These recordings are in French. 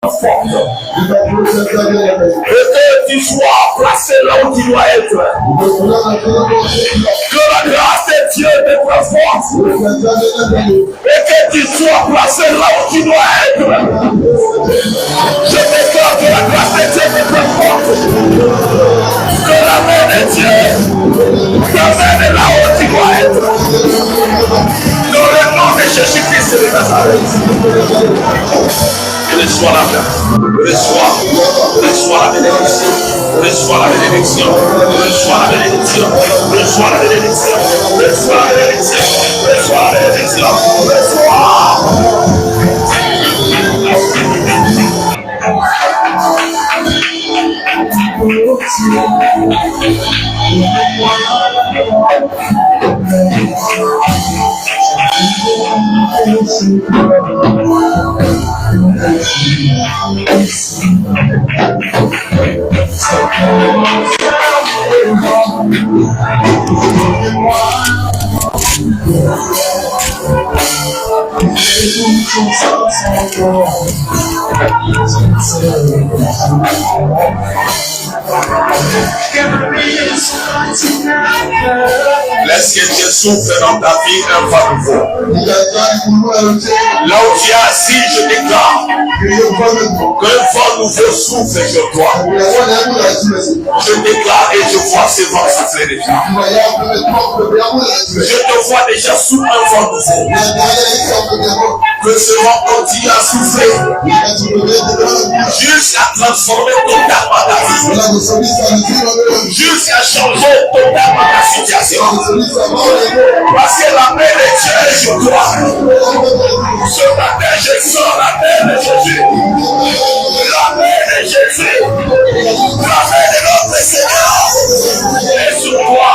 forte. Et que tu sois placé là où tu dois être. Que la grâce de Dieu te transforme. Et que tu sois placé là où tu dois être. Je déclare que la grâce de Dieu te transforme. Que la main de Dieu t'amène là où tu dois être. Dans le nom de Jésus-Christ de Nazareth. Reçois la grâce. Reçois la bénédiction. Reçois la bénédiction. Reçois la bénédiction. Reçois la bénédiction. Reçois la bénédiction. Reçois la bénédiction. Laisse que Dieu souffle dans ta vie un vent nouveau. Là où tu es assis, je déclare qu'un vent nouveau souffle sur toi. Je déclare et je vois ce vent souffler déjà. Je te vois déjà sous un vent nouveau. Que ce vent continue à souffler jusqu'à transformer totalement ta vie, jusqu'à changer totalement ta situation. Parce que la main de Dieu est sur toi. Ce matin, je sens la main de Jésus. La main de Jésus. La main de notre Seigneur est sur toi.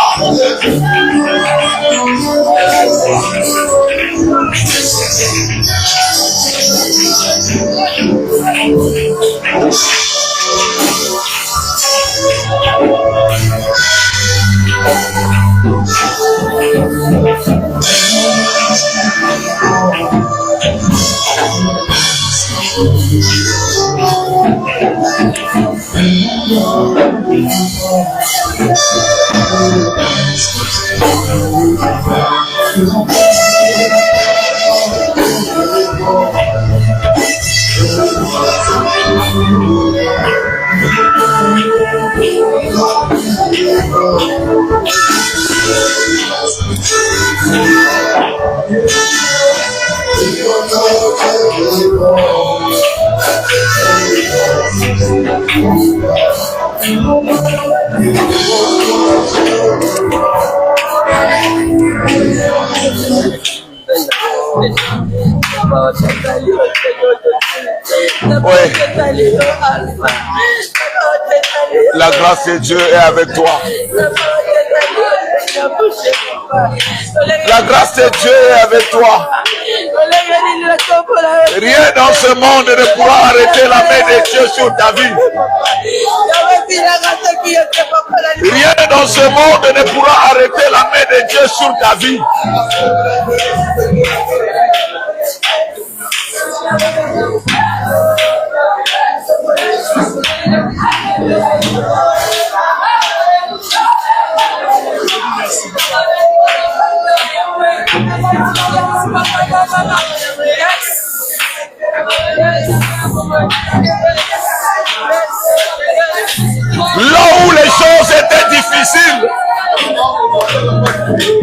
Oui. La grâce de Dieu est avec toi. La grâce de Dieu est avec toi. Rien dans ce monde ne pourra arrêter la main de Dieu sur ta vie. Rien dans ce monde ne pourra arrêter la main de Dieu sur ta vie.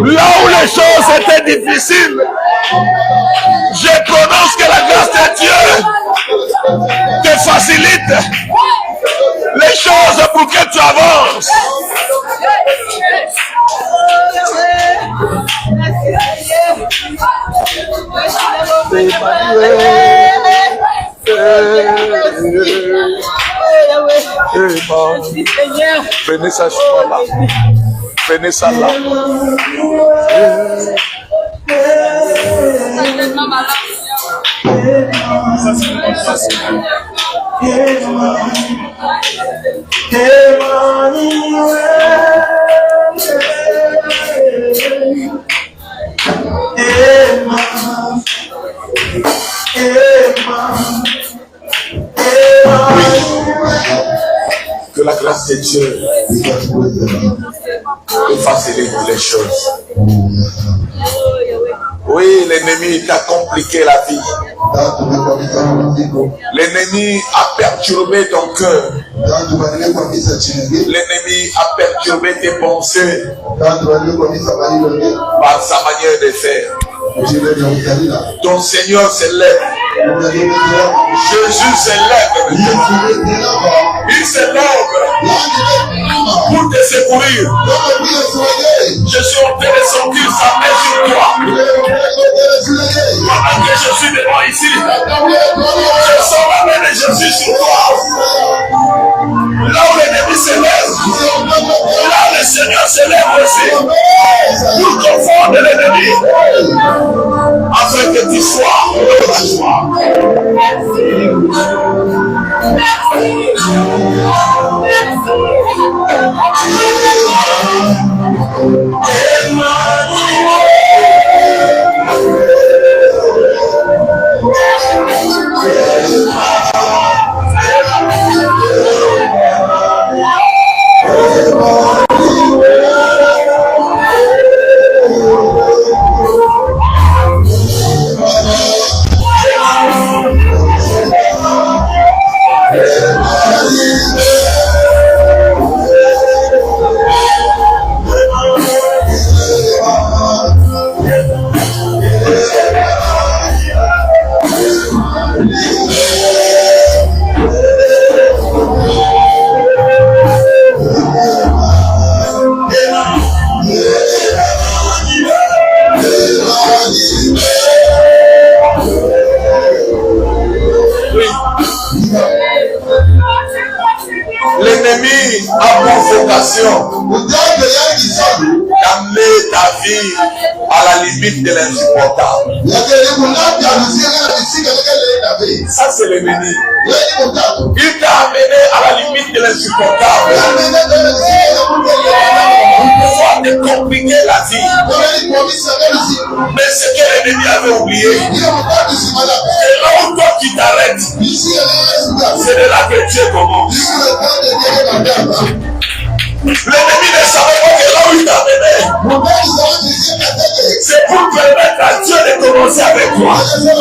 Là où les choses étaient difficiles, je prononce que la grâce de Dieu te facilite les choses pour que tu avances. Venez ça là. Venez ça là. Que la grâce de Dieu facilite les choses. Oui, l'ennemi t'a compliqué la vie. L'ennemi a perturbé ton cœur. L'ennemi a perturbé tes pensées par sa manière de faire. Ton Seigneur s'élève. Jésus s'élève. Il s'élève pour te secourir. Je suis en train de sentir sa main sur toi. Pendant que je suis devant ici, je sens la main de Jésus sur toi. Là où l'ennemi s'élève, là le Seigneur s'élève aussi. Pour confondre l'ennemi, afin que tu sois dans la joie. L'ennemi a pour vocation d'amener ta vie à la limite de l'insupportable. Ça, c'est l'ennemi. Il t'a amené à la limite de l'insupportable pour pouvoir te compliquer la vie. Mais ce que l'ennemi avait oublié, c'est là où toi tu t'arrêtes, c'est de là que Dieu commence. L'ennemi ne savait pas que là où il t'a mené, c'est pour permettre à Dieu de commencer avec toi. C'est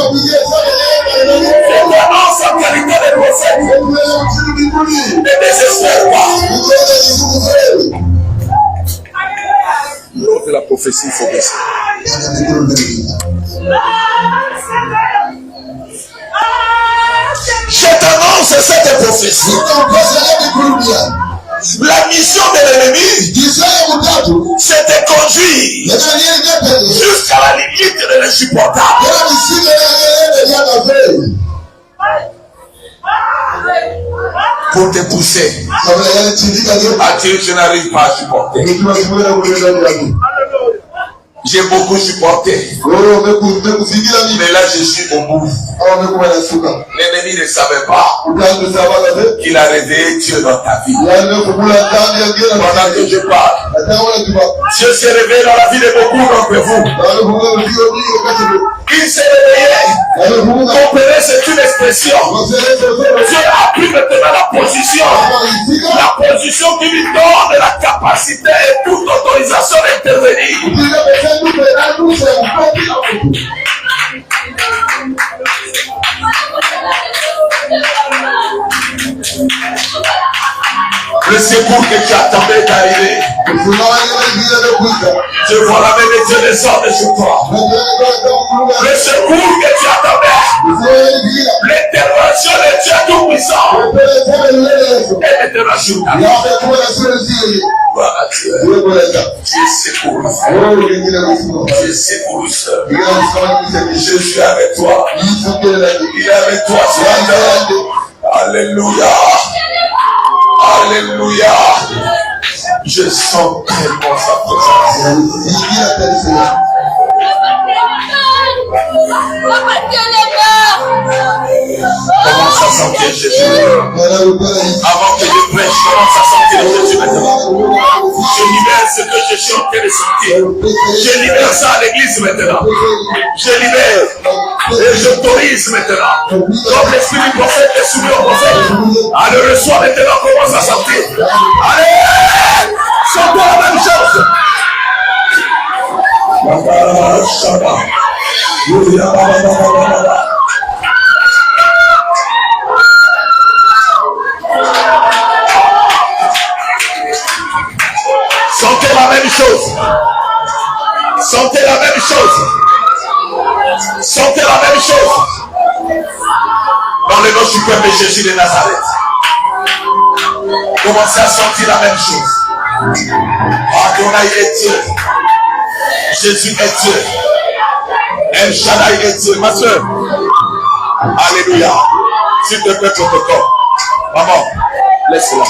vraiment sa qualité de prophète. Ne désespère pas. Lors de la prophétie, il faut baisser. Je t'annonce cette prophétie. La mission de l'ennemi, c'est de conduire jusqu'à la limite de l'insupportable. Pour te pousser à dire je n'arrive pas à supporter. J'ai beaucoup supporté. Mais là, je suis au bout. L'ennemi ne savait pas qu'il a réveillé Dieu dans ta vie. Pendant que je parle, Dieu s'est réveillé dans la vie de beaucoup d'entre vous. Il s'est réveillé. Comprenez, c'est une expression. Dieu a pris maintenant la position qui lui donne la capacité et toute autorisation d'intervenir. Le secours que tu attendais est arrivé. Je vois la main de Dieu descendre sur toi. Le secours que tu attendais, l'intervention de Dieu Tout-Puissant est maintenant sur ta vie. Voilà Dieu. Tu es secouru. Tu es secouru, sœur. Je suis avec toi. Il est avec toi ce matin. Alléluia. Alléluia. Je sens tellement sa présence. Commence à sentir Jésus. Avant que je prêche, commence à sentir Jésus maintenant. Je libère ce que je suis en train de sentir. Je libère ça à l'église maintenant. Je libère. Et j'autorise maintenant. Comme l'esprit du prophète est soumis au prophète. Allez, le soir maintenant commence à sortir. Allez, chantez la même chose. Sentez la même chose. Sentez la même chose. Sentez la même chose. Dans le nom suprême de Jésus de Nazareth. Commencez à sentir la même chose. Adonai est Dieu. Jésus est Dieu. El Shaddai est Dieu. Ma soeur. Alléluia. S'il te plaît, protocole. Maman, laisse-la.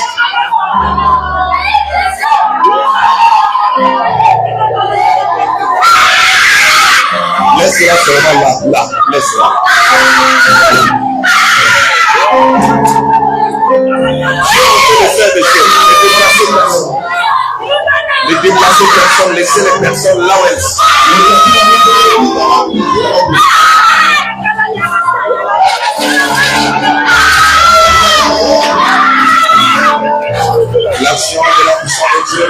Laisse-la seulement là, laisse-la. Dieu peut le faire des choses, les déplacer personnes, laisser les personnes là où elles sont. L'action de la puissance de Dieu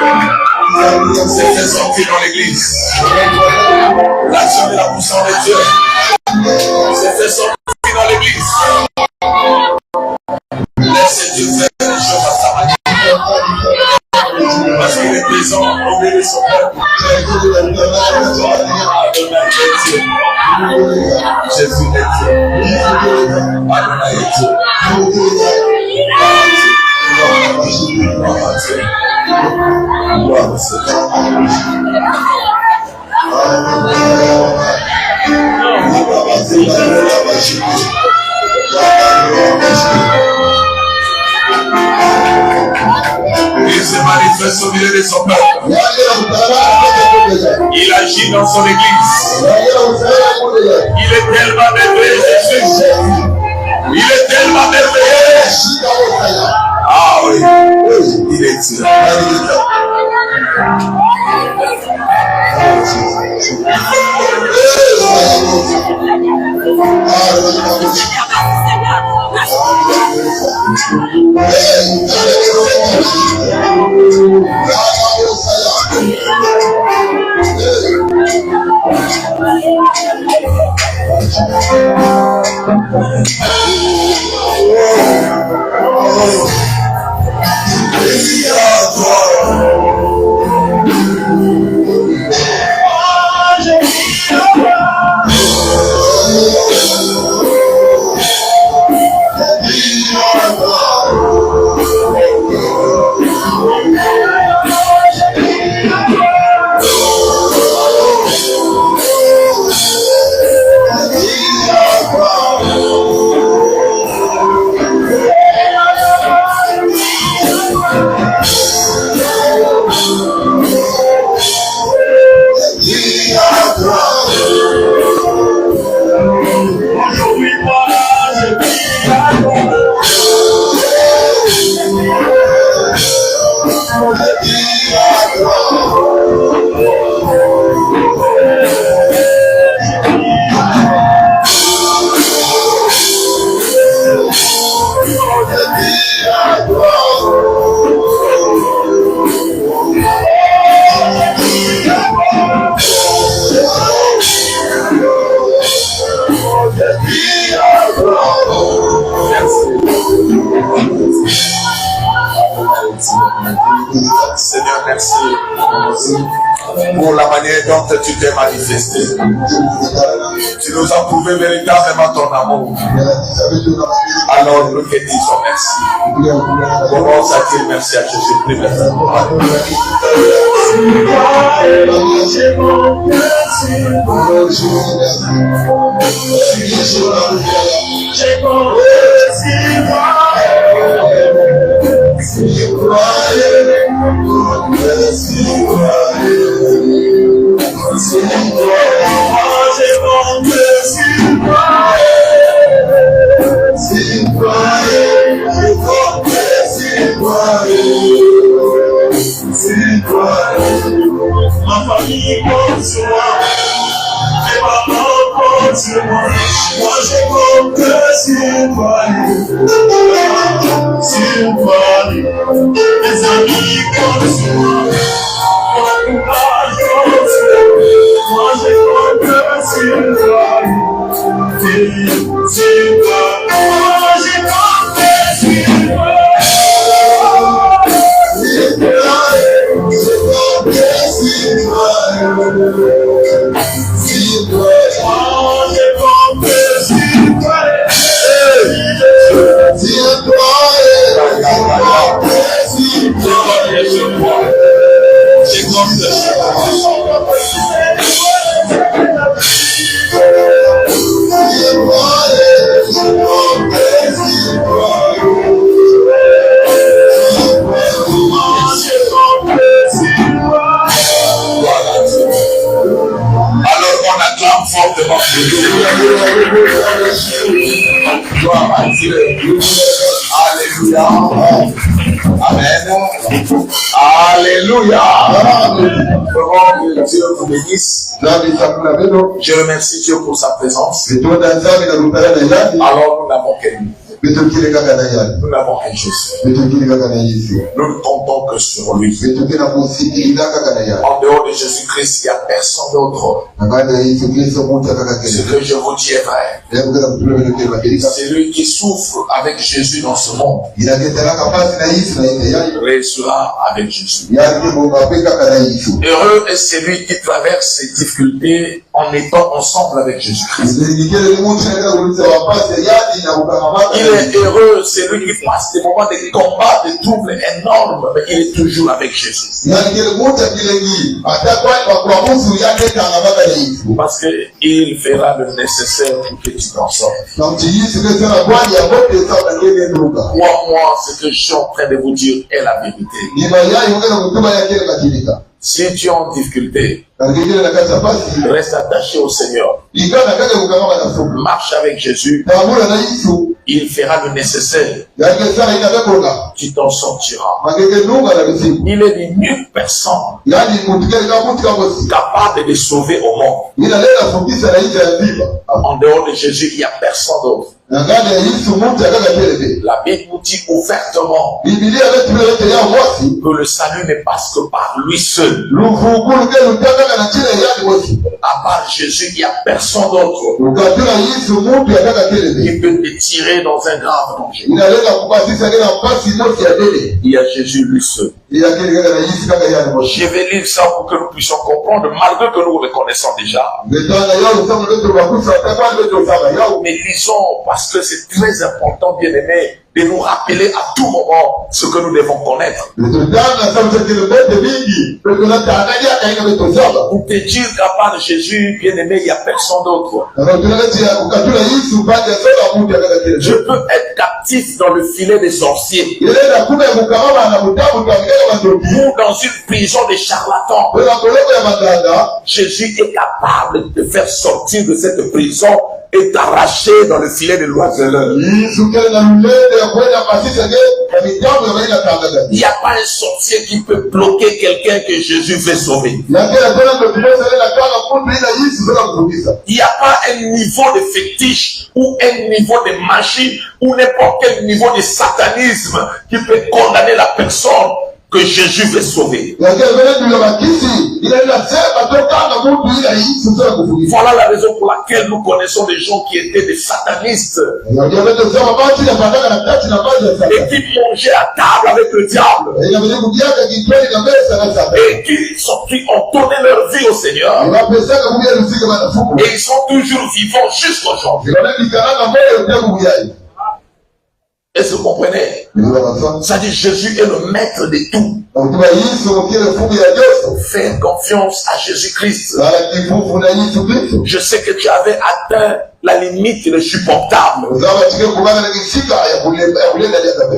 s'est fait sortir dans l'église. L'action de la puissance de Dieu s'est fait sortir dans l'église. Laissez Dieu faire les choses à sa manière. Parce qu'il est présent au milieu de son peuple. Jésus est Dieu. Adonai est Dieu. Il se manifeste au milieu de son peuple. Il agit dans son église. Il est tellement merveilleux, Jésus. Il est tellement merveilleux. Ah oui, il est Dieu. Seigneur, merci pour la manière dont tu t'es manifesté. Tu nous as prouvé véritablement ton amour. Alors nous te disons merci. Commence à dire merci à Jésus-Christ maintenant. Ma famille compte sur moi, mes parents comptent sur moi, moi je compte sur toi. Alléluia. Amen. Alléluia. Vraiment que Dieu vous bénisse. Je remercie Dieu pour sa présence. Alors nous n'avons qu'un. Nous n'avons qu'un Jésus. Nous ne comptons que sur lui. En dehors de Jésus-Christ, il n'y a personne d'autre. Ce que je vous dis est vrai. C'est lui qui souffre avec Jésus dans ce monde. Il restera avec Jésus. Heureux est celui qui traverse ses difficultés en étant ensemble avec Jésus-Christ. Il est heureux, c'est lui qui passe des moments de combat, de troubles énormes, mais il est toujours avec Jésus. Parce qu'il fera le nécessaire pour que tu t'en sortes. Crois-moi, ce que je suis en train de vous dire est la vérité. Si tu es en difficulté, reste attaché au Seigneur. Marche avec Jésus. Il fera le nécessaire. Tu t'en sortiras. Il est l'unique personne capable de sauver au monde. En dehors de Jésus, il n'y a personne d'autre. La Bible nous dit ouvertement que le salut ne passe que par lui seul. À part Jésus, il n'y a personne d'autre qui peut te tirer dans un grave danger. Il y a Jésus lui seul. Je vais lire ça pour que nous puissions comprendre, malgré que nous le connaissons déjà. Mais lisons parce que c'est très important, bien aimé, de nous rappeler à tout moment ce que nous devons connaître. Pour te dire qu'à part Jésus, bien aimé, il n'y a personne d'autre. Je peux être captif dans le filet des sorciers ou dans une prison des charlatans. Jésus est capable de te faire sortir de cette prison et t'arracher dans le filet de l'oiseleur. Il n'y a pas un sorcier qui peut bloquer quelqu'un que Jésus veut sauver. Il n'y a pas un niveau de fétiche ou un niveau de magie ou n'importe quel niveau de satanisme qui peut condamner la personne que Jésus veut sauver. Voilà la raison pour laquelle nous connaissons des gens qui étaient des satanistes et qui mangeaient à table avec le diable et qui ont donné leur vie au Seigneur et ils sont toujours vivants jusqu'aujourd'hui. Est-ce que vous comprenez? Ça dit Jésus est le maître de tout. Fais confiance à Jésus-Christ. Je sais que tu avais atteint la limite insupportable.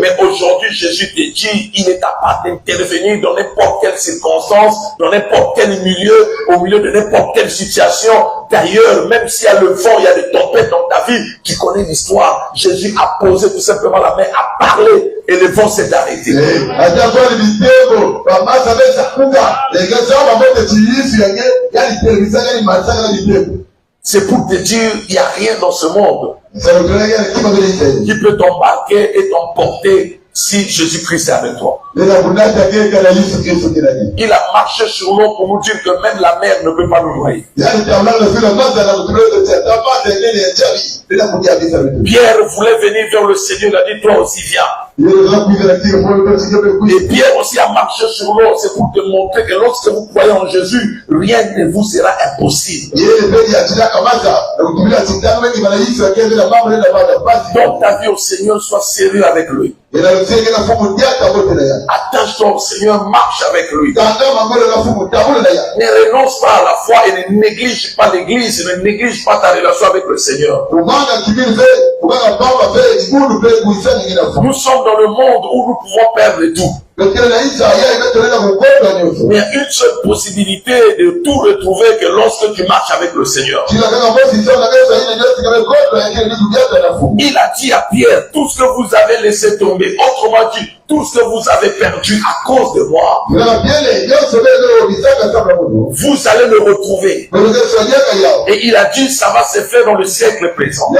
Mais aujourd'hui, Jésus te dit, il est capable d'intervenir dans n'importe quelle circonstance, dans n'importe quel milieu, au milieu de n'importe quelle situation. D'ailleurs, même s'il y a le vent, il y a des tempêtes dans ta vie, tu connais l'histoire. Jésus a posé tout simplement la main, a parlé, et le vent s'est arrêté. C'est pour te dire, il n'y a rien dans ce monde qui peut t'embarquer et t'emporter si Jésus-Christ est avec toi. Il a marché sur l'eau pour nous dire que même la mer ne peut pas nous noyer. Pierre voulait venir vers le Seigneur, il a dit toi aussi viens. Et Pierre aussi a marché sur l'eau, c'est pour te montrer que lorsque vous croyez en Jésus, rien ne vous sera impossible. Donc ta vie au Seigneur, sois sérieux avec lui. Attache-toi au Seigneur, marche avec lui. Ne renonce pas à la foi et ne néglige pas l'église, ne néglige pas ta relation avec le Seigneur. Nous sommes dans le monde où nous pouvons perdre tout. Mais il y a une seule possibilité de tout retrouver que lorsque tu marches avec le Seigneur. Il a dit à Pierre, tout ce que vous avez laissé tomber, autrement dit, tout ce que vous avez perdu à cause de moi, vous allez le retrouver. Et il a dit, ça va se faire dans le siècle présent.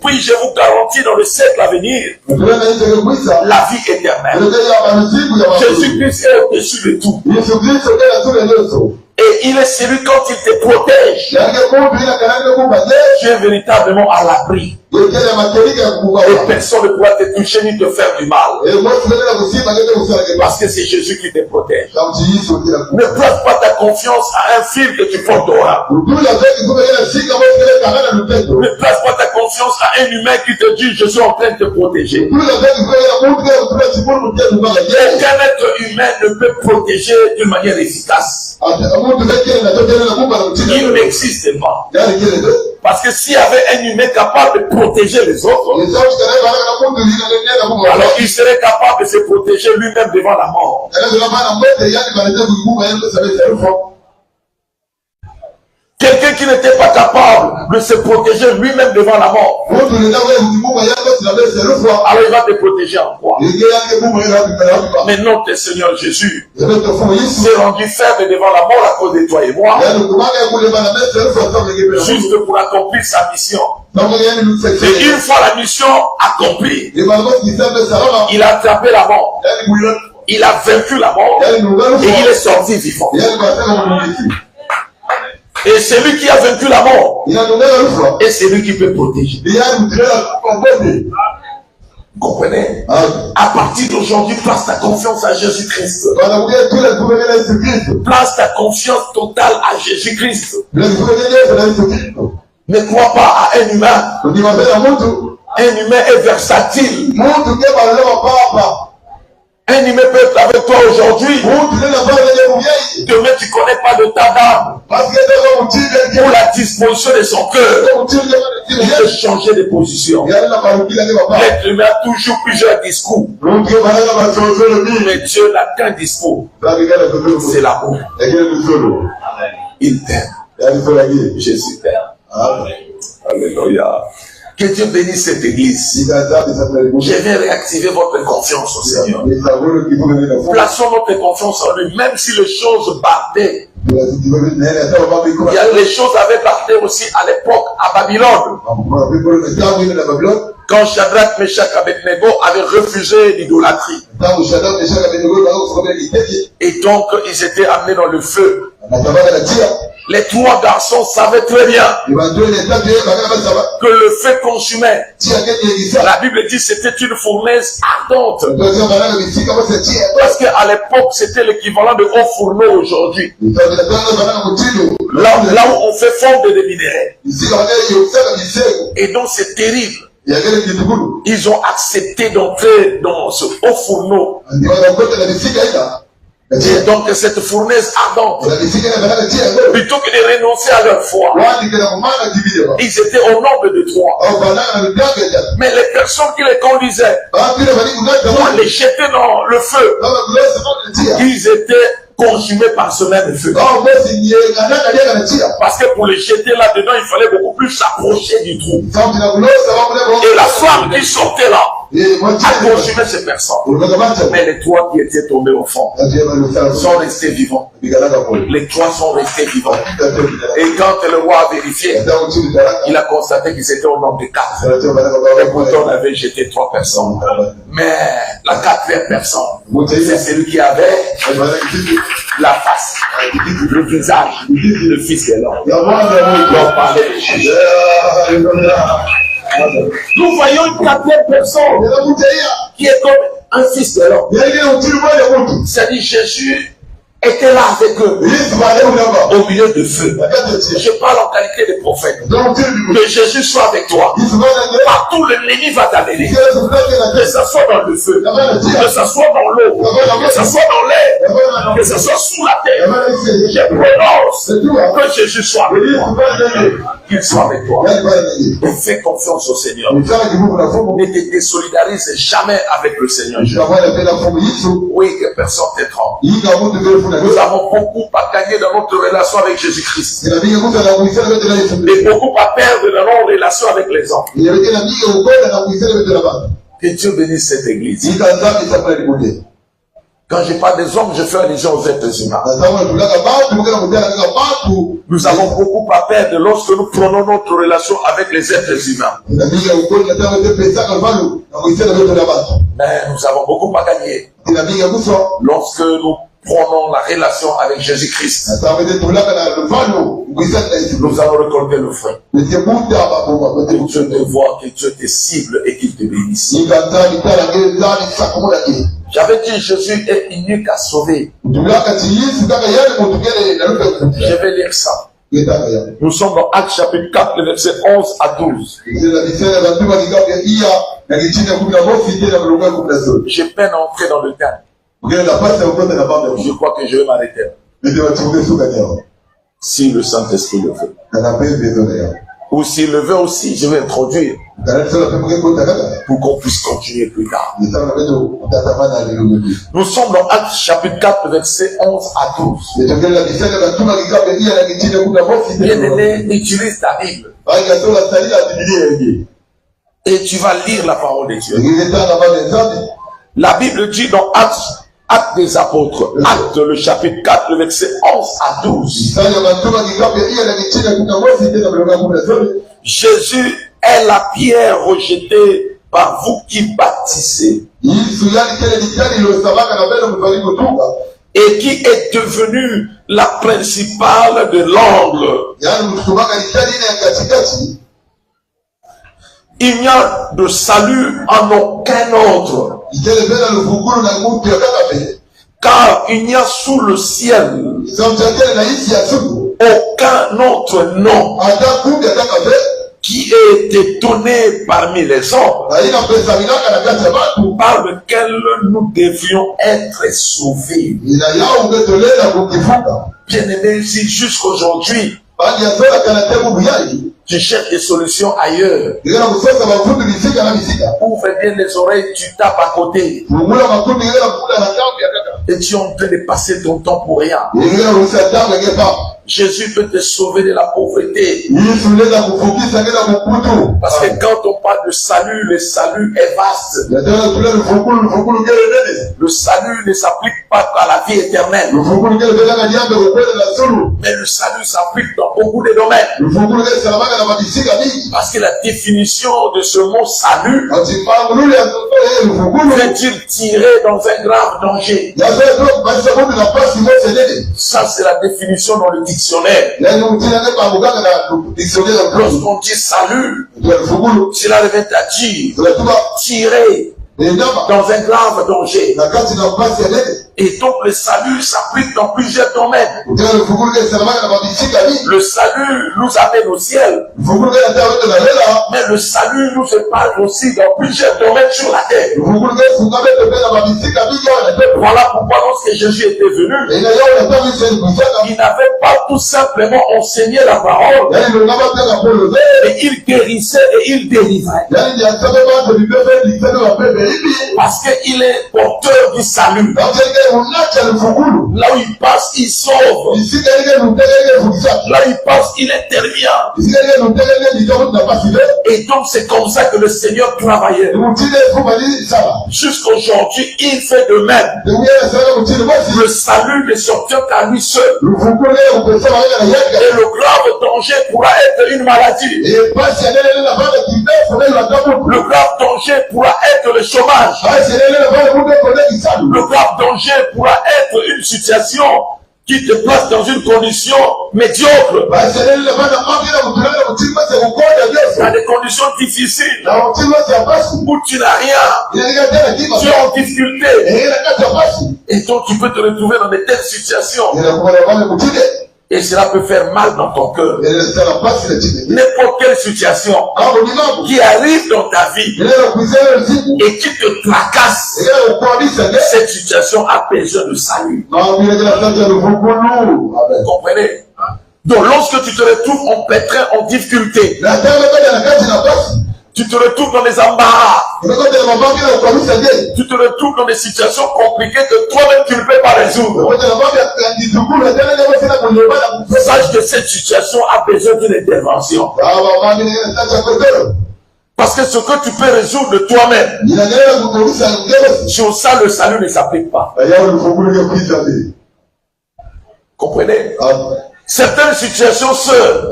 Puis je vous garantis dans le siècle à venir, la vie éternelle. Jésus-Christ est au-dessus de tout. Et il est celui quand il te protège. Tu es véritablement à l'abri. Et personne ne pourra te toucher ni te faire du mal. Parce que c'est Jésus qui te protège. Ne place pas ta confiance à un fil que tu porteras. Ne place pas ta confiance à un humain qui te dit je suis en train de te protéger. Aucun être humain ne peut protéger d'une manière efficace. Il n'existe pas. Parce que s'il y avait un humain capable de protéger les autres, alors il serait capable de se protéger lui-même devant la mort. Quelqu'un qui n'était pas capable de se protéger lui-même devant la mort, alors il va te protéger en quoi? Mais non, tes Seigneur Jésus s'est rendu faible devant la mort à cause de toi et moi, juste pour accomplir sa mission. Et une fois la mission accomplie, il a attrapé la mort, il a vaincu la mort et il est sorti vivant. Et c'est lui qui a vaincu la mort. Et c'est lui qui peut protéger. Vous comprenez? À partir d'aujourd'hui, place ta confiance à Jésus-Christ. Place ta confiance totale à Jésus-Christ. Ne crois pas à un humain. Un humain est versatile. Un humain peut être avec toi aujourd'hui. Demain, tu ne connais pas de ta dame. Pour la disposition de son cœur, il peut changer de position. L'être humain a toujours plusieurs discours. Mais Dieu n'a qu'un discours. C'est l'amour. Il t'aime. Jésus t'aime. Alléluia. Que Dieu bénisse cette église. Je viens réactiver votre confiance au Seigneur. Plaçons notre confiance en lui, même si les choses battaient. Les choses avaient battu aussi à l'époque à Babylone. Quand Shadrach, Meshach et Abednego avaient refusé l'idolâtrie. Et donc ils étaient amenés dans le feu. Les trois garçons savaient très bien que le feu consumait. La Bible dit que c'était une fournaise ardente. Parce qu'à l'époque, c'était l'équivalent de haut fourneau aujourd'hui. Là où on fait fondre des minéraux. Et donc c'est terrible. Ils ont accepté d'entrer dans ce haut fourneau. Et donc cette fournaise ardente, plutôt que de renoncer à leur foi, ils étaient au nombre de 3. Mais les personnes qui les conduisaient pour les jeter dans le feu, ils étaient consumés par ce même feu. Parce que pour les jeter là-dedans, il fallait beaucoup plus s'approcher du trou. Et la flamme qui sortait là, a consumé ces personnes. Mais les trois qui étaient tombés au fond sont restés vivants. Les trois sont restés vivants. Et quand le roi a vérifié, il a constaté qu'ils étaient au nombre de 4. Et pourtant on avait jeté 3 personnes. Mais la 4e personne, c'est celui qui avait la face, le visage, le fils de l'homme. On parlait de Jésus. Nous voyons une 4e personne qui est comme un fils de l'homme. C'est-à-dire Jésus était là avec eux, au milieu de feu. Je parle en qualité de prophète. Que Jésus soit avec toi. Partout l'ennemi va t'amener. Que ce soit dans le feu, que ce soit dans l'eau, que ce soit dans l'air, que ce soit sous la terre. Je prononce que Jésus soit avec toi. Qu'il soit avec toi. Et fais confiance au Seigneur. Ne te désolidarise jamais avec le Seigneur. Oui, que personne ne t'étrangle. Nous avons beaucoup à gagner dans notre relation avec Jésus-Christ. Et beaucoup à perdre dans nos relations avec les hommes. Que Dieu bénisse cette église. Quand je parle des hommes, je fais allusion aux êtres humains. Nous avons beaucoup à perdre lorsque nous prenons notre relation avec les êtres humains. Mais nous avons beaucoup à gagner lorsque nous prenons la relation avec Jésus-Christ. Nous allons récolter le fruit. Que Dieu te voie, que Dieu te cible et qu'il te bénisse. J'avais dit Jésus est unique à sauver. Je vais lire ça. Nous sommes dans Actes chapitre 4, le verset 11 à 12. J'ai peine à entrer dans le thème. Je crois que je vais m'arrêter. Si le Saint-Esprit le veut. Ou s'il le veut aussi, je vais introduire. Pour qu'on puisse continuer plus tard. Nous sommes dans Actes chapitre 4, verset 11 à 12. Bien-aimé, utilise ta Bible. Et tu vas lire la parole de Dieu. La Bible dit dans Actes des apôtres, Actes le chapitre 4, le verset 11 à 12. Jésus est la pierre rejetée par vous qui bâtissez et qui est devenue la principale de l'angle. Il n'y a de salut en aucun autre. Car il n'y a sous le ciel aucun autre nom qui ait été donné parmi les hommes par lequel nous devions être sauvés. Bien-aimés, si jusqu'aujourd'hui tu cherches des solutions ailleurs, ouvre bien les oreilles, tu tapes à côté. Et tu es en train de passer ton temps pour rien. Jésus peut te sauver de la pauvreté. Parce que quand on parle de salut, le salut est vaste. Le salut ne s'applique pas à la vie éternelle. Mais le salut s'applique dans beaucoup de domaines. Parce que la définition de ce mot salut veut dire tirer dans un grave danger. Ça, c'est la définition dans le dictionnaire. Lorsqu'on dit salut, cela revient à dire tirer dans un grave danger. Et donc le salut s'applique dans plusieurs domaines. Le salut nous amène au ciel. Mais le salut nous épargne aussi dans plusieurs domaines sur la terre. Voilà pourquoi lorsque Jésus était venu, il n'avait pas tout simplement enseigné la parole, mais il guérissait et il délivrait. Parce qu'il est porteur du salut. Là où il passe, il sauve. Là où il passe, il intervient. Et donc c'est comme ça que le Seigneur travaillait. Jusqu'aujourd'hui, il fait de même. Le salut ne s'obtient qu'à lui seul. Et le grave danger pourra être une maladie. Le grave danger pourra être le chômage. Le grave danger pourra être une situation qui te place dans une condition médiocre. Dans des conditions difficiles où tu n'as rien, tu es en difficulté. Et donc tu peux te retrouver dans de telles situations. Et cela peut faire mal dans ton cœur. N'importe quelle situation qui arrive dans ta vie et qui te tracasse, cette situation a besoin de salut. Vous comprenez? Donc lorsque tu te retrouves en pétrin, en difficulté, tu te retrouves dans des embarras, tu te retrouves dans des situations compliquées que toi-même tu ne peux pas résoudre. Sache que cette situation a besoin d'une intervention. Parce que ce que tu peux résoudre de toi-même, sur ça le salut ne s'applique pas. Comprenez? Certaines situations seules,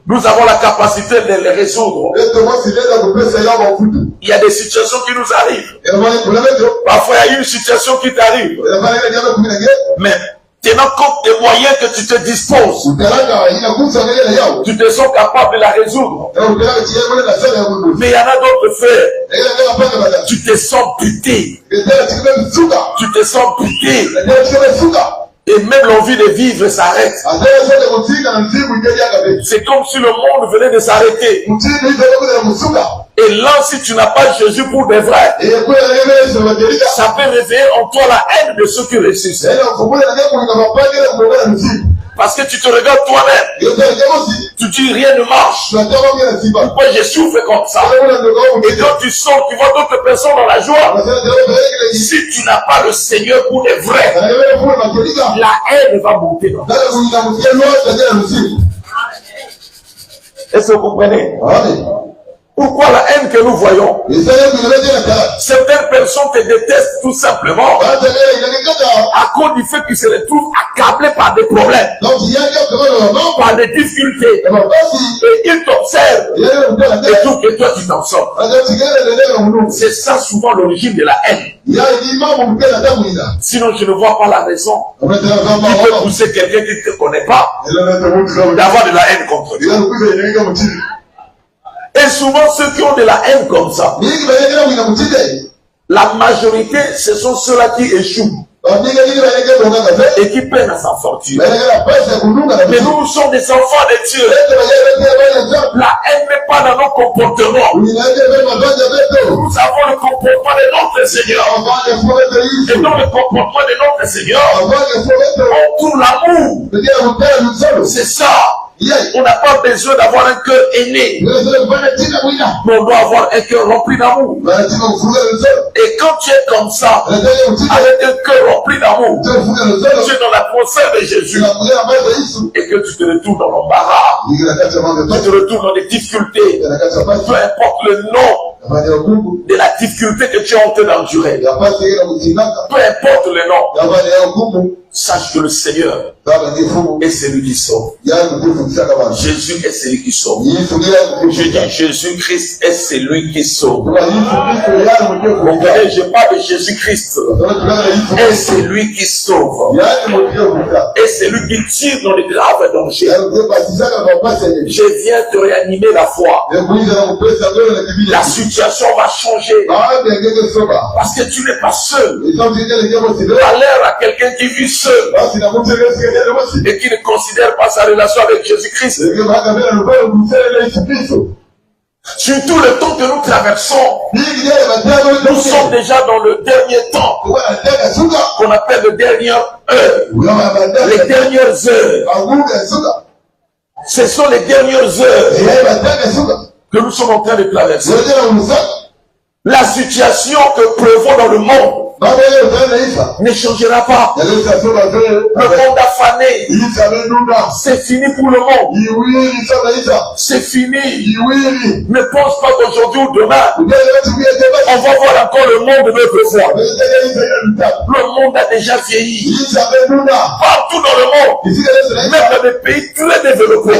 nous avons la capacité de les résoudre. Il y a des situations qui nous arrivent. Parfois, il y a une situation qui t'arrive. Mais tenant compte des moyens que tu te disposes, tu te sens capable de la résoudre. Mais il y en a d'autres frères, tu te sens buté. Tu te sens buté. Et même l'envie de vivre s'arrête. C'est comme si le monde venait de s'arrêter. Et là, si tu n'as pas Jésus pour de vrai, ça peut réveiller en toi la haine de ceux qui ressuscitent. Parce que tu te regardes toi-même. Tu dis rien ne marche. Pourquoi je souffre comme ça? Et quand tu sors, tu vois d'autres personnes dans la joie. Si tu n'as pas le Seigneur pour de vrai, la haine va monter dans toi. Est-ce que vous comprenez? Pourquoi la haine que nous voyons? Certaines personnes te détestent tout simplement à cause du fait qu'ils se retrouvent accablés par des problèmes, par des difficultés. Et ils t'observent et tout que toi tu t'en sors. C'est ça souvent l'origine de la haine. Sinon je ne vois pas la raison qui peut pousser quelqu'un qui ne te connaît pas d'avoir de la haine contre lui. Et souvent, ceux qui ont de la haine comme ça, la majorité, ce sont ceux-là qui échouent et qui peinent à s'en sortir. Mais nous sommes des enfants de Dieu. La haine n'est pas dans nos comportements. Nous avons le comportement de notre Seigneur. Et dans le comportement de notre Seigneur, on trouve l'amour. C'est ça. On n'a pas besoin d'avoir un cœur aîné, mais on doit avoir un cœur rempli d'amour. Et quand tu es comme ça, avec un cœur rempli d'amour, tu es dans la procès de Jésus, et que tu te retrouves dans l'embarras, tu te retrouves dans des difficultés, peu importe le nom de la difficulté que tu es en train d'endurer, peu importe le nom, sache que le Seigneur est celui qui sauve. Jésus est celui qui sauve. Je dis Jésus-Christ est celui qui sauve. Je parle de Jésus-Christ. Est celui qui sauve. Est celui qui tire dans les graves dangers. Je viens te réanimer la foi. La situation va changer. Parce que tu n'es pas seul. Tu as l'air à quelqu'un qui vit seul et qui ne considère pas sa relation avec Jésus-Christ. Surtout le temps que nous traversons, nous sommes déjà dans le dernier temps qu'on appelle le dernière heure, les dernières heures. Ce sont les dernières heures que nous sommes en train de traverser. La situation que prévaut dans le monde ne changera pas. Le monde a fané. C'est fini pour le monde. C'est fini. Ne pense pas qu'aujourd'hui ou demain, on va voir encore le monde de notre foi. Le monde a déjà vieilli. Partout dans le monde, même dans des pays très développés,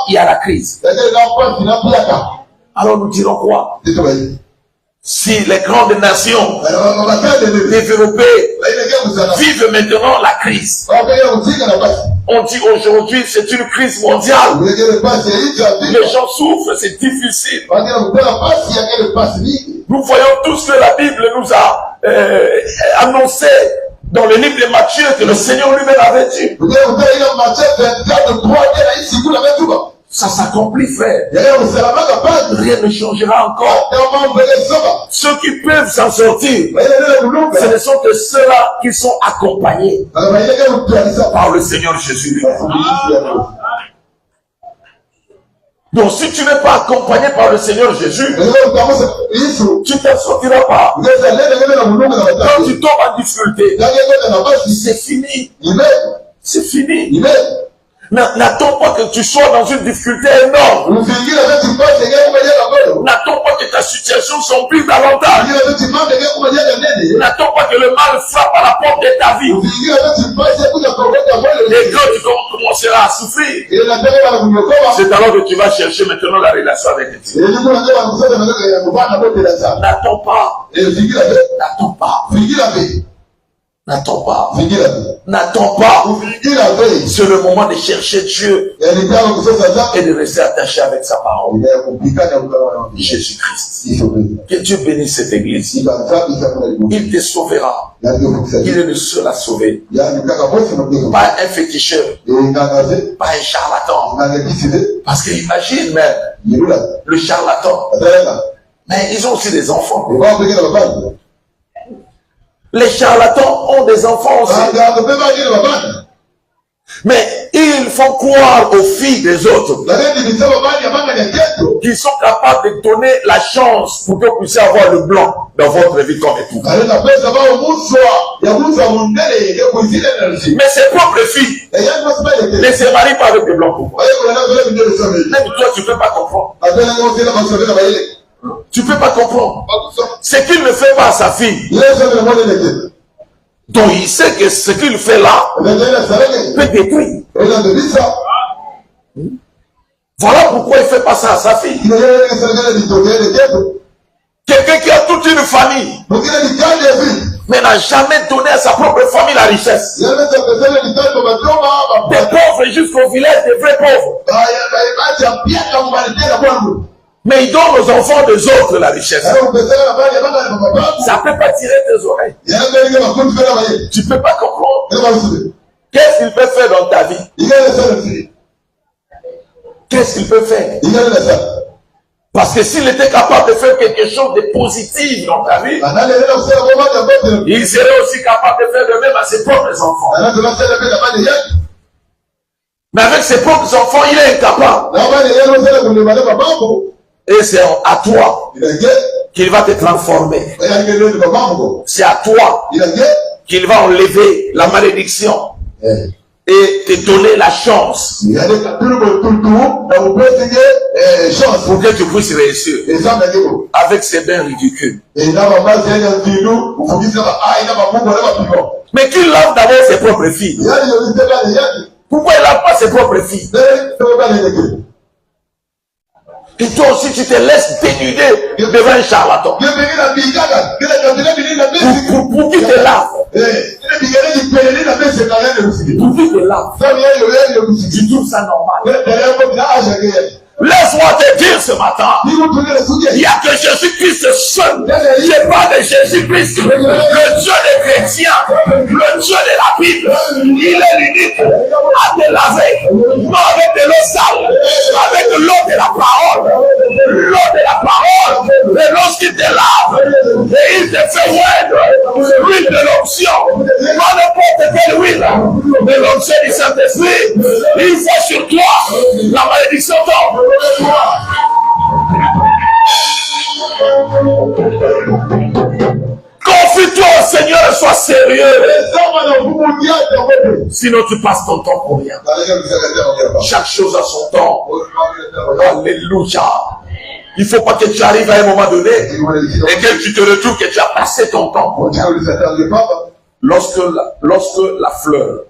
il y a la crise. Alors nous dirons quoi? Si les grandes nations développées vivent maintenant la crise, on dit aujourd'hui c'est une crise mondiale. Les gens souffrent, c'est difficile. Nous voyons tous que la Bible nous a annoncé dans le livre de Matthieu que le Seigneur lui-même avait dit. Ça s'accomplit, frère. Rien ne changera encore. Ceux qui peuvent s'en sortir, ce ne sont que ceux-là qui sont accompagnés par le Seigneur Jésus. Donc si tu n'es pas accompagné par le Seigneur Jésus, tu ne t'en sortiras pas. Quand tu tombes en difficulté, c'est fini. C'est fini. N'attends pas que tu sois dans une difficulté énorme. N'attends pas que ta situation s'empire davantage. N'attends pas que le mal frappe à la porte de ta vie. Et quand tu commenceras à souffrir, c'est alors que tu vas chercher maintenant la relation avec Dieu. N'attends pas. N'attends pas. N'attends pas. N'attends pas. C'est le moment de chercher Dieu et de rester attaché avec sa parole. Jésus-Christ. Que Dieu bénisse cette église. Il te sauvera. Il est le seul à sauver. Pas un féticheur. Pas un charlatan. Parce qu'imagine même le charlatan. Mais ils ont aussi des enfants. Les charlatans ont des enfants aussi. Mais ils font croire aux filles des autres qu'ils sont capables de donner la chance pour que vous puissiez avoir le blanc dans votre vie comme époux. Mais ses propres filles ne se marient pas avec des blancs. Même toi, tu ne peux pas comprendre. Tu ne peux pas comprendre. Ce qu'il ne fait pas à sa fille. Donc il sait que ce qu'il fait là peut détruire. Voilà pourquoi il ne fait pas ça à sa fille. Quelqu'un qui a toute une famille, mais n'a jamais donné à sa propre famille la richesse. Des pauvres jusqu'au village, des vrais pauvres. Mais il donne aux enfants des autres la richesse. Ça ne peut pas tirer tes oreilles. Tu ne peux pas comprendre. Qu'est-ce qu'il peut faire dans ta vie? Qu'est-ce qu'il peut faire? Parce que s'il était capable de faire quelque chose de positif dans ta vie, il serait aussi capable de faire de même à ses propres enfants. Mais avec ses propres enfants, il est incapable. Et c'est à toi qu'il va te transformer. C'est à toi qu'il va enlever la malédiction et te donner la chance pour que tu puisses réussir avec ces bains ridicules. Mais qu'il lave d'abord ses propres filles. Pourquoi il lave pas ses propres filles? Et toi aussi, tu te laisses dénuder devant un charlatan. Pour qui te lave? Pour qui te lave? Tu trouves ça normal? Laisse-moi te dire ce matin, il n'y a que Jésus-Christ seul. Je parle de Jésus-Christ, le Dieu des chrétiens, le Dieu de la Bible. Il est l'unique à te laver, non avec de l'eau sale, avec de l'eau de la parole. L'eau de la parole, et lorsqu'il te lave, et il te fait oindre l'huile de l'onction, pas n'importe quelle huile, mais l'onction du Saint-Esprit, il faut sur toi la malédiction tombe. Confie toi au Seigneur et sois sérieux. Sinon tu passes ton temps pour rien. Chaque chose a son temps. Alléluia. Il ne faut pas que tu arrives à un moment donné et que tu te retrouves que tu as passé ton temps pour rien. Lorsque la fleur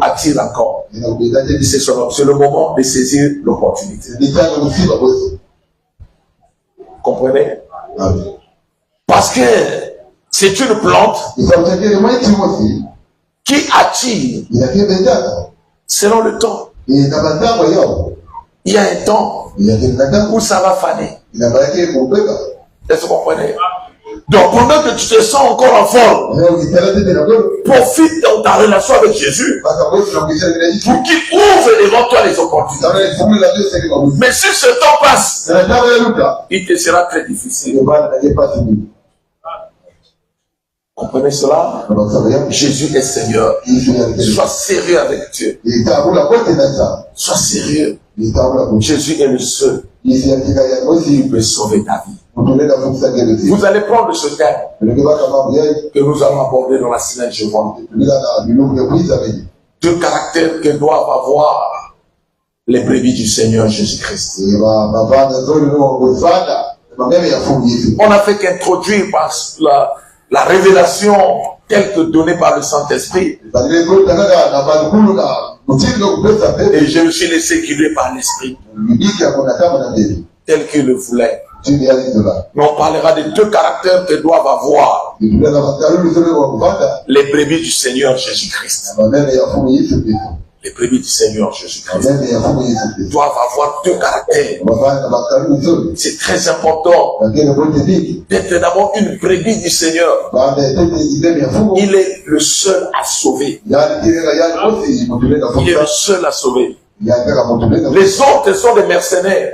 attire encore, c'est le moment de saisir l'opportunité. Comprenez? Parce que c'est une plante qui attire selon le temps. Il y a un temps où ça va faner. Est-ce que vous comprenez? Donc pendant que tu te sens encore en forme, profite de ta relation avec Jésus pour qu'il ouvre devant toi les opportunités. Mais si ce temps passe, il te sera très difficile. Comprenez cela? Jésus est Seigneur. Sois sérieux avec Dieu. Sois sérieux. Jésus est le seul qui peut sauver ta vie. Vous allez prendre ce thème que nous allons aborder dans la semaine suivante. Deux caractères que doivent avoir les brebis du Seigneur Jésus-Christ. On n'a fait qu'introduire par la révélation telle que donnée par le Saint-Esprit. Et je me suis laissé guider par l'Esprit tel qu'il le voulait. Mais on parlera de deux caractères que doivent avoir les brebis du Seigneur Jésus-Christ. Les brebis du Seigneur Jésus-Christ doivent avoir deux caractères. C'est très important d'être d'abord une brebis du Seigneur. Il est le seul à sauver. Il est le seul à sauver. Les autres sont des mercenaires.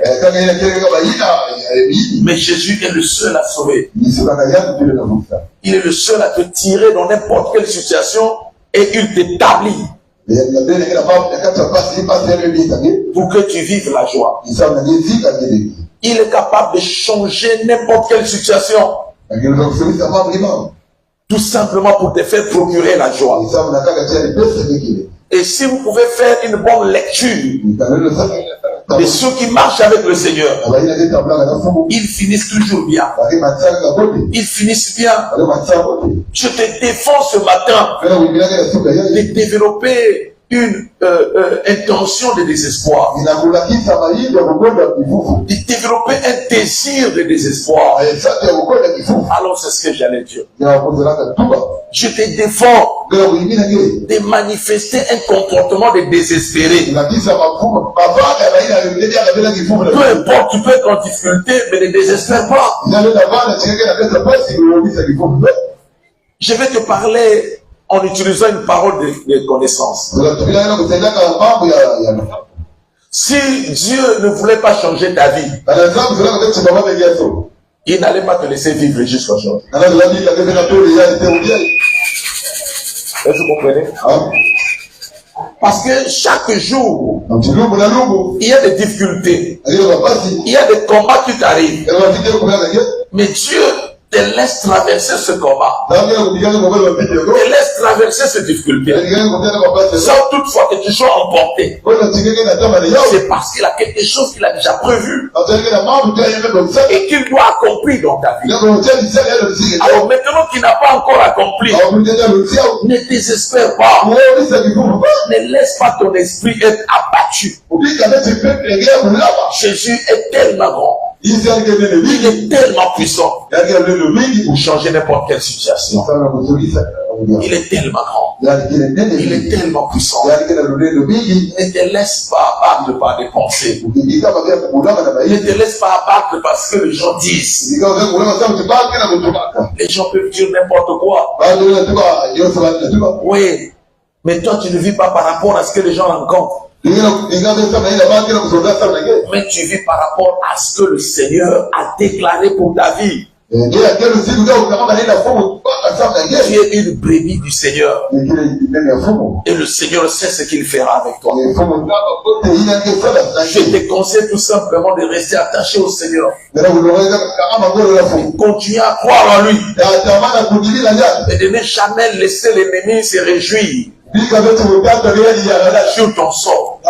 Mais Jésus est le seul à sauver. Il est le seul à te tirer dans n'importe quelle situation et il t'établit pour que tu vives la joie. Il est capable de changer n'importe quelle situation. Tout simplement pour te faire procurer la joie. Et si vous pouvez faire une bonne lecture de ceux qui marchent avec le Seigneur, ils finissent toujours bien. Ils finissent bien. Je te défends ce matin de développer une intention de désespoir, de développer un désir de désespoir. Alors c'est ce que j'allais dire. Je te défends de manifester un comportement de désespéré. Peu importe, tu peux être en difficulté, mais ne désespère pas. Je vais te parler en utilisant une parole de connaissance. Si Dieu ne voulait pas changer ta vie, il n'allait pas te laisser vivre jusqu'à aujourd'hui. Est-ce que vous comprenez? Parce que chaque jour, il y a des difficultés, il y a des combats qui t'arrivent. Mais Dieu te laisse traverser ce combat, te laisse traverser cette difficulté, sans toutefois que tu sois emporté. C'est parce qu'il a quelque chose qu'il a déjà prévu et qu'il doit accomplir dans ta vie. Alors maintenant qu'il n'a pas encore accompli, ne désespère pas, ne laisse pas ton esprit être abattu. Jésus est tellement grand, il est tellement puissant pour changer n'importe quelle situation. Il est tellement grand, il est tellement puissant. Ne te laisse pas abattre par des pensées. Ne te laisse pas abattre parce que les gens disent. Les gens peuvent dire n'importe quoi. Oui, mais toi tu ne vis pas par rapport à ce que les gens rencontrent. Mais tu vis par rapport à ce que le Seigneur a déclaré pour ta vie. Tu es une brebis du Seigneur. Et le Seigneur sait ce qu'il fera avec toi. Je te conseille tout simplement de rester attaché au Seigneur. Continue à croire en lui. Et de ne jamais laisser l'ennemi se réjouir sur ton sort.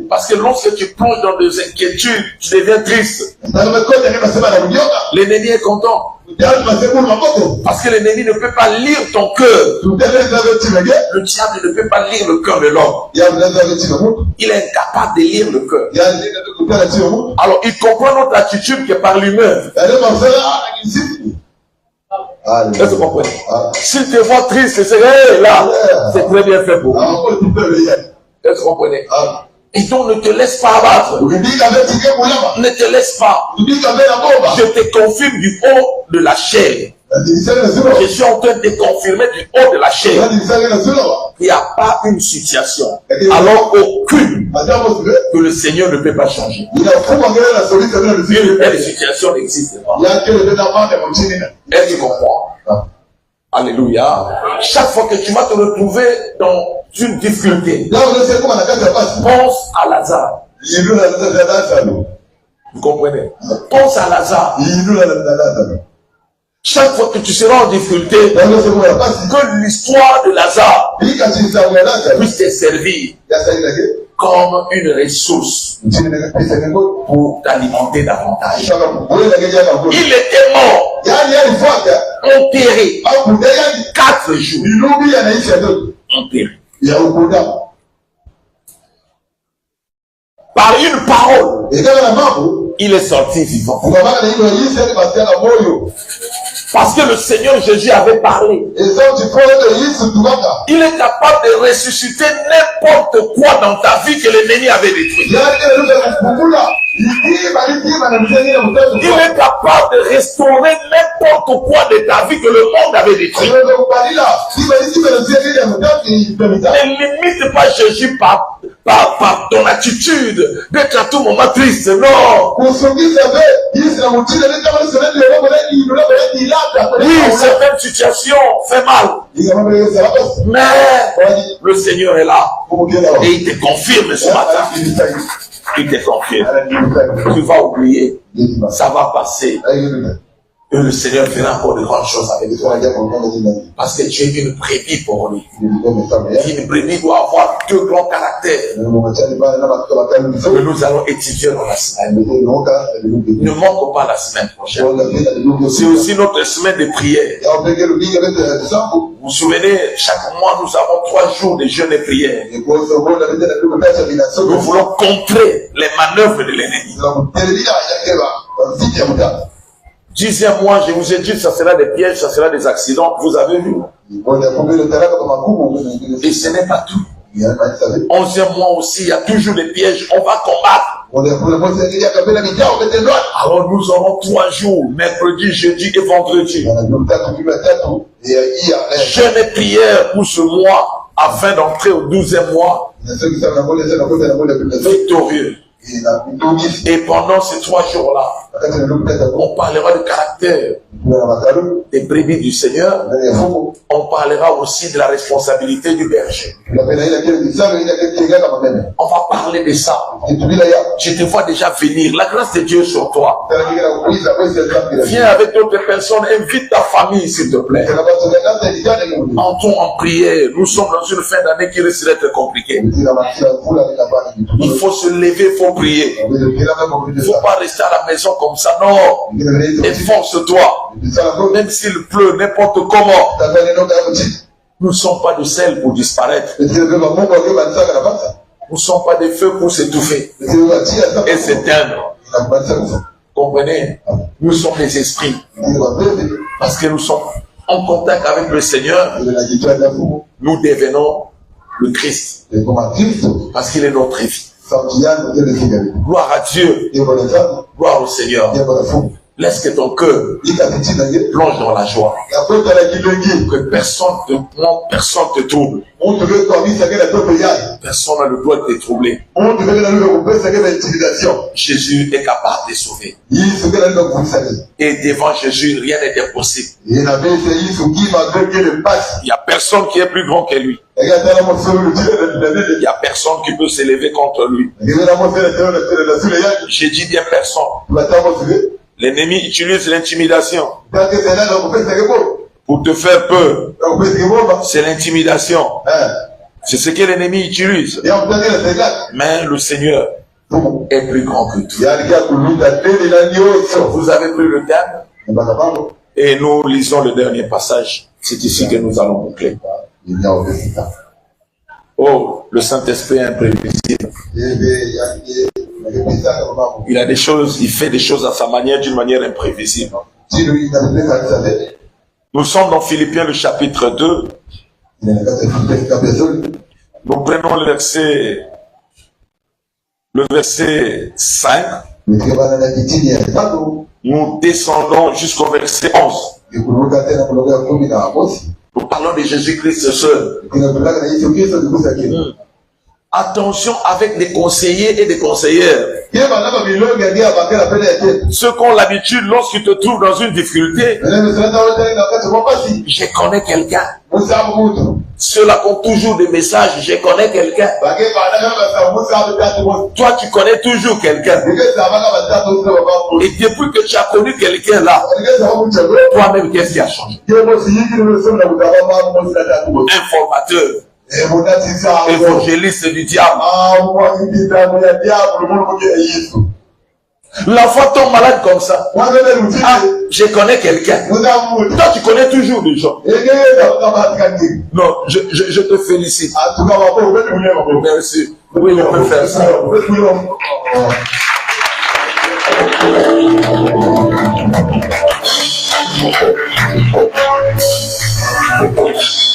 Parce que lorsque tu plonges dans des inquiétudes, tu deviens triste. L'ennemi est content. Parce que l'ennemi ne peut pas lire ton cœur. Le diable ne peut pas lire le cœur de l'homme. Il est incapable de lire le cœur. Alors il comprend notre attitude que par lui-même. Est-ce que vous comprenez? S'il te voit triste, c'est là, c'est très bien fait pour vous. Est-ce que vous comprenez? Et donc ne te laisse pas abattre. Ne te laisse pas. Je te confirme du haut de la chair. Je suis en train de te confirmer du haut de la chair. Il n'y a pas une situation, alors aucune, que le Seigneur ne peut pas changer. Une telle situation n'existe pas. Est-ce que tu comprends? Alléluia. Chaque fois que tu vas te retrouver dans une difficulté, pense à Lazare. Vous comprenez? Pense à Lazare. Chaque fois que tu seras en difficulté, que l'histoire de Lazare puisse te servir comme une ressource pour t'alimenter davantage. Il était mort, enterré, 4 jours, enterré. Par une parole, il est sorti vivant. Parce que le Seigneur Jésus avait parlé. Il est capable de ressusciter n'importe quoi dans ta vie que l'ennemi avait détruit. Il est capable de restaurer n'importe quoi de ta vie que le monde avait détruit. Ne limite pas Jésus par ton attitude d'être à tout moment triste. Non. Oui, certaines situations fait mal. Mais le Seigneur est là. Et il te confirme ce matin. Il te confirme. Tu vas oublier. Ça va passer. Et le Seigneur fera encore de grandes choses avec toi. Parce que tu es une brebis pour lui. Une brebis doit avoir 2 grands caractères que nous allons étudier dans la semaine. Ne manque pas la semaine prochaine. C'est aussi notre semaine de prière. Vous vous souvenez, chaque mois nous avons 3 jours de jeûne et prière. Nous voulons contrer les manœuvres de l'ennemi. 10e mois, je vous ai dit, ça sera des pièges, ça sera des accidents. Vous avez vu. Et ce n'est pas tout. 11e mois aussi, il y a toujours des pièges. On va combattre. Alors nous aurons 3 jours, mercredi, jeudi et vendredi. Jeûne et prière pour ce mois, afin d'entrer au 12e mois victorieux. Et pendant ces 3 jours-là, on parlera du caractère des brebis du Seigneur. On parlera aussi de la responsabilité du berger. On va parler de ça. Je te vois déjà venir. La grâce de Dieu sur toi. Viens avec d'autres personnes. Invite ta famille, s'il te plaît. Entrons en prière. Nous sommes dans une fin d'année qui risque d'être compliquée. Il faut se lever, il faut prier. Il ne faut pas rester à la maison comme ça. Non. Efforce-toi. Même s'il pleut, n'importe comment. Nous ne sommes pas de sel pour disparaître. Nous ne sommes pas des feux pour s'étouffer et s'éteindre. Comprenez? Nous sommes des esprits. Parce que nous sommes en contact avec le Seigneur. Nous devenons le Christ. Parce qu'il est notre vie. Gloire à Dieu. Gloire au Seigneur. Laisse que ton cœur plonge dans la joie. Que personne te trouble. Personne n'a le droit de te troubler. Jésus est capable de sauver. Et devant Jésus, rien n'est impossible. Il n'y a personne qui est plus grand que lui. Il n'y a personne qui peut s'élever contre lui. J'ai dit bien personne. L'ennemi utilise l'intimidation pour te faire peur. C'est l'intimidation. C'est ce que l'ennemi utilise. Mais le Seigneur est plus grand que tout. Vous avez pris le thème et nous lisons le dernier passage. C'est ici que nous allons boucler. Oh, le Saint-Esprit est imprévisible. Il a des choses, il fait des choses à sa manière, d'une manière imprévisible. Nous sommes dans Philippiens le chapitre 2. Nous prenons le verset 5. Nous descendons jusqu'au verset 11. Nous parlons de Jésus-Christ seul. Attention avec des conseillers et des conseillères. Ceux qui ont l'habitude, lorsqu'ils te trouvent dans une difficulté, je connais quelqu'un. Ceux-là qui ont toujours des messages, je connais quelqu'un. Toi, tu connais toujours quelqu'un. Et depuis que tu as connu quelqu'un là, toi-même, qu'est-ce qui a changé? Informateur. Évangéliste du diable. L'enfant tombe malade comme ça. Ah, je connais quelqu'un. Toi, tu connais toujours des gens. Non, je te félicite. Merci. Oui, on peut faire ça.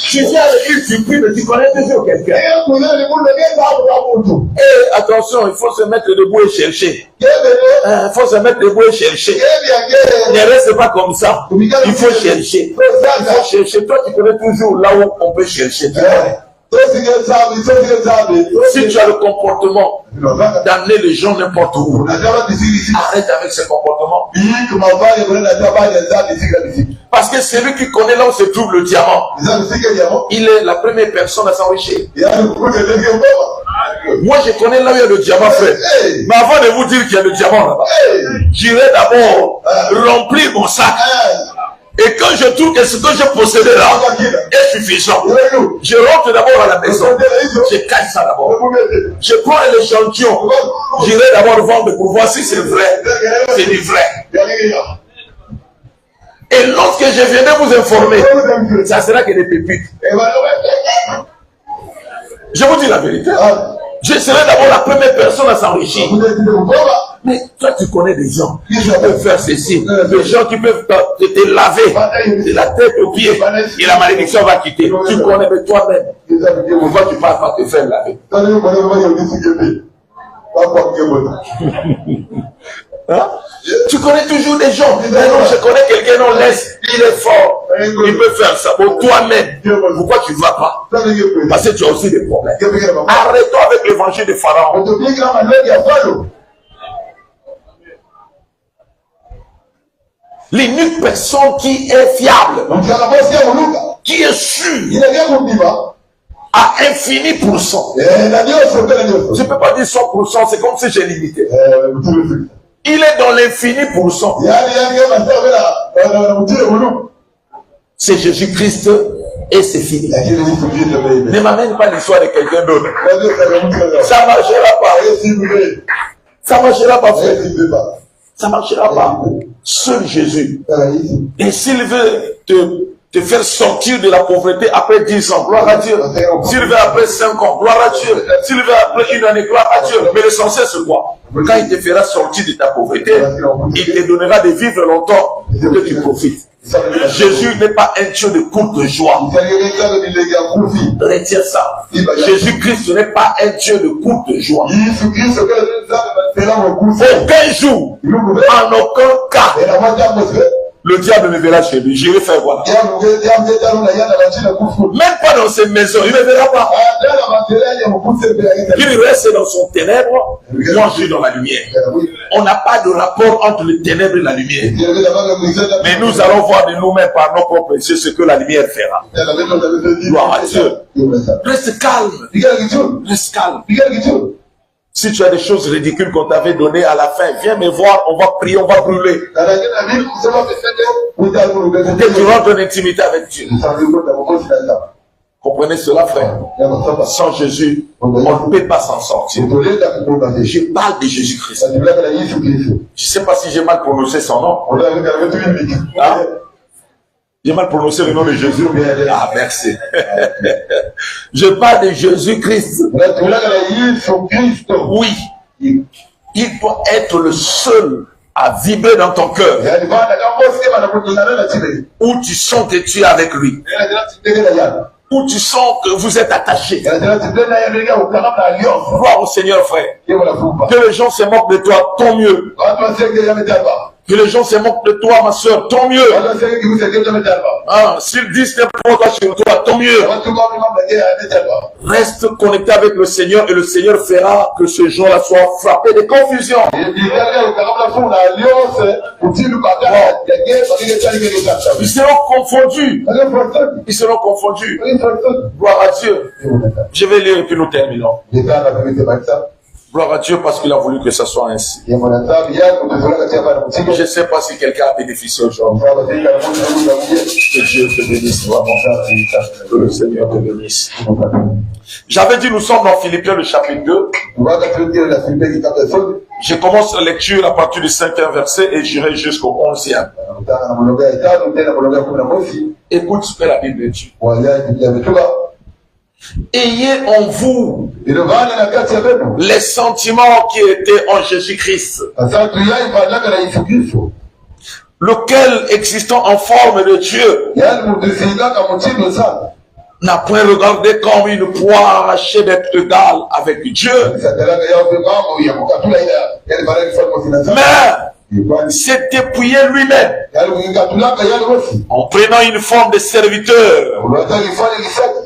Tu viens à l'église, tu pries, mais tu connais toujours quelqu'un. Et attention, il faut se mettre debout et chercher. Il faut se mettre debout et chercher. Ne reste pas comme ça. Il faut chercher. Il faut chercher. Toi, tu connais toujours là où on peut chercher. Si tu as le comportement d'amener les gens n'importe où, arrête avec ce comportement. Parce que celui qui connaît là où se trouve le diamant, il est la première personne à s'enrichir. Moi, je connais là où il y a le diamant, frère. Mais avant de vous dire qu'il y a le diamant là-bas, j'irai d'abord remplir mon sac. Et quand je trouve que ce que je possédais là est suffisant, je rentre d'abord à la maison. Je cache ça d'abord. Je prends l'échantillon. J'irai d'abord vendre pour voir si c'est vrai. C'est du vrai. Et lorsque je viendrai vous informer, ça sera que des pépites. Je vous dis la vérité. Je serai d'abord la première personne à s'enrichir. Mais toi, tu connais des gens qui peuvent faire ceci. Des gens qui peuvent te laver de la tête aux pieds. Et la malédiction va quitter. Tu connais, mais toi-même. Pourquoi tu ne parles pas te faire laver? Hein? Tu connais toujours des gens. Mais non, je connais quelqu'un, non, laisse. Il est fort. Il peut faire ça. Pour toi-même, pourquoi tu ne vas pas? Parce que tu as aussi des problèmes. Arrêtons avec l'évangile de Pharaon. L'unique personne qui est fiable, qui est sûre, à infini pourcent. Je ne peux pas dire 100%, c'est comme si j'ai limité. Il est dans l'infini pourcent. C'est Jésus-Christ et c'est fini. Ne m'amène pas l'histoire de quelqu'un d'autre. Ça ne marchera pas. Ça ne marchera pas, frère. Ça ne marchera pas. Seul Jésus. Et s'il veut te faire sortir de la pauvreté après 10 ans, gloire à Dieu. S'il veut après 5 ans, gloire à Dieu. S'il veut après 1 année, gloire à Dieu. Mais l'essentiel, c'est quoi? Quand il te fera sortir de ta pauvreté, il te donnera de vivre longtemps pour que tu profites. Jésus n'est pas un Dieu de courte joie. Retiens ça. Jésus-Christ n'est pas un Dieu de courte joie. Aucun jour, en aucun cas, le diable me verra chez lui. J'irai faire voilà. Même pas dans ses maisons, il ne me verra pas. Il reste dans son ténèbre. Moi, je suis dans la lumière. On n'a pas de rapport entre le ténèbre et la lumière. Mais nous allons voir de nous-mêmes par nos propres yeux ce que la lumière fera. Gloire à Dieu. Reste calme. Reste calme. Si tu as des choses ridicules qu'on t'avait données à la fin, viens me voir, on va prier, on va brûler. Que tu rentres en intimité avec Dieu. Comprenez cela, frère? Sans Jésus, on ne peut pas s'en sortir. Je parle de Jésus-Christ. Je ne sais pas si j'ai mal prononcé son nom. Hein? J'ai mal prononcé le nom de Jésus. Ah, merci. Je parle de Jésus-Christ. Oui. Il doit être le seul à vibrer dans ton cœur. Où tu sens que tu es avec lui. Où tu sens que vous êtes attachés. Gloire au Seigneur, frère. Que les gens se moquent de toi, tant mieux. Que les gens se moquent de toi, ma soeur, tant mieux. Ah, s'ils disent n'importe quoi sur toi, tant mieux. Reste connecté avec le Seigneur et le Seigneur fera que ce jour-là soit frappé de confusion. Ils seront confondus. Ils seront confondus. Gloire à Dieu. Je vais lire et puis nous terminons. Gloire à Dieu parce qu'il a voulu que ça soit ainsi. Je ne sais pas si quelqu'un a bénéficié aujourd'hui. Que Dieu te bénisse vraiment. Que le Seigneur te bénisse. J'avais dit nous sommes dans Philippiens le chapitre 2. Je commence la lecture à partir du 5e verset et j'irai jusqu'au 11e. Écoute ce que la Bible dit. Ayez en vous les sentiments qui étaient en Jésus-Christ, lequel, existant en forme de Dieu, n'a point regardé comme une proie arrachée d'être égal avec Dieu, mais s'est dépouillé lui-même en prenant une forme de serviteur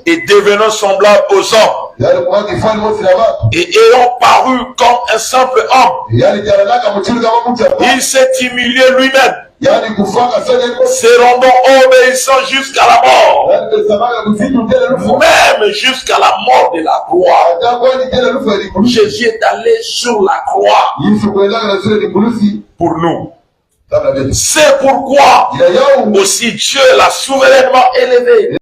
et devenant semblable aux hommes et ayant paru comme un simple homme, il s'est humilié lui-même, se rendant obéissant jusqu'à la mort, même jusqu'à la mort de la croix. Jésus est allé sur la croix pour nous. C'est pourquoi aussi Dieu l'a souverainement élevé